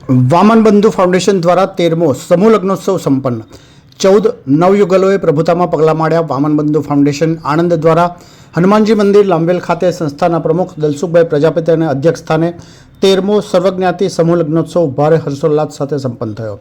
વામન બંધુ ફાઉન્ડેશન દ્વારા 13મો સમૂહ લગ્નોત્સવ સંપન્ન। 14 નવયુગલોએ પ્રભુતામાં પગલાં માંડ્યા। વામન બંધુ ફાઉન્ડેશન આણંદ દ્વારા હનુમાનજી મંદિર લાંબેલ ખાતે સંસ્થાના પ્રમુખ દલસુખભાઈ પ્રજાપતિ અને અધ્યક્ષ સ્થાને 13મો સર્વજ્ઞાતિ સમૂહ લગ્નોત્સવ ભારે હર્ષોલ્લાસ સાથે સંપન્ન થયો,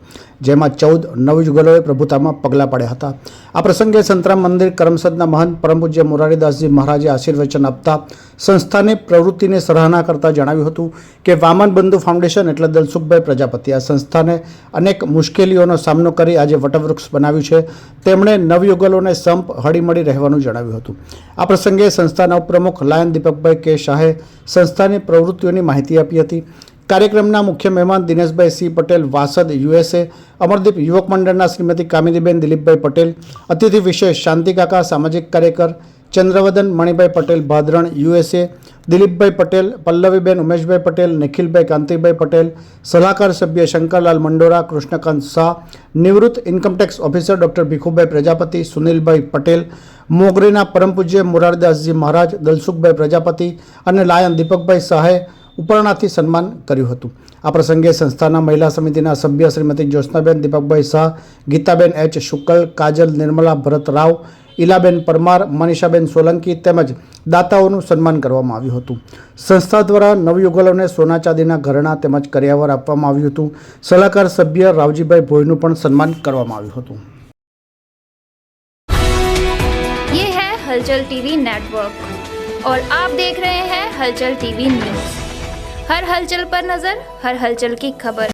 જેમાં 14 નવયુગલોએ પ્રભુતામાં પગલાં પાડ્યા હતા। આ પ્રસંગે સંતરામ મંદિર કરમસદના મહંત પરમ પૂજ્ય મોરારીદાસજી મહારાજે આશીર્વચન આપતા સંસ્થાની પ્રવૃત્તિની સરાહના કરતા જણાવ્યું હતું કે વામન બંધુ ફાઉન્ડેશન એટલે દલસુખભાઈ પ્રજાપતિ આ સંસ્થાને અનેક મુશ્કેલીઓનો સામનો કરી આજે વટવૃક્ષ બનાવ્યું છે। તેમણે નવયુગલોને સંપ હળીમળી રહેવાનું જણાવ્યું હતું। આ પ્રસંગે સંસ્થાના ઉપપ્રમુખ લાયન દીપકભાઈ કે શાહે સંસ્થાની પ્રવૃત્તિઓની માહિતી આપી હતી। કાર્યક્રમના મુખ્ય મહેમાન દિનેશભાઈ સી પટેલ વાસદ USA, અમરદીપ યુવક મંડળના શ્રીમતી કામિનીબેન દિલીપભાઈ પટેલ, અતિથિ વિશેષ શાંતિકાકા સામાજિક કાર્યકર, ચંદ્રવદન મણિભાઈ પટેલ ભાદરણ USA, દિલીપભાઈ પટેલ, પલ્લવીબેન ઉમેશભાઈ પટેલ, નિખિલભાઈ કાંતિભાઈ પટેલ, સલાહકાર સભ્ય શંકરલાલ મંડોરા, કૃષ્ણકાંત શાહ, નિવૃત્ત income tax officer doctor Bhikhubhai Prajapati, Sunilbhai Patel, મોગરીના પરમ પૂજ્ય મોરારીદાસજી મહારાજ, દલસુખભાઈ પ્રજાપતિ અને લાયન દીપકભાઈ શાહે ઉપરણાથી સન્માન કર્યું હતું। આ પ્રસંગે સંસ્થાના મહિલા સમિતિના સભ્ય શ્રીમતી જ્યોત્સનાબેન દીપકભાઈ શાહ, ગીતાબેન એચ શુક્લ, કાજલ નિર્મલા ભરત રાવ, ઈલાબેન પરમાર, મનીષાબેન સોલંકી તેમજ દાતાઓનું સન્માન કરવામાં આવ્યું હતું। સંસ્થા દ્વારા નવયુગલોને સોના ચાંદીના ઘરેણાં તેમજ કરિયાવર આપવામાં આવ્યું હતું। સલાહકાર સભ્ય રાવજીભાઈ ભોઈનું પણ સન્માન કરવામાં આવ્યું હતું। ये है हलचल टीवी नेटवर्क और आप देख रहे हैं हलचल टीवी न्यूज। हर हलचल पर नजर, हर हलचल की खबर।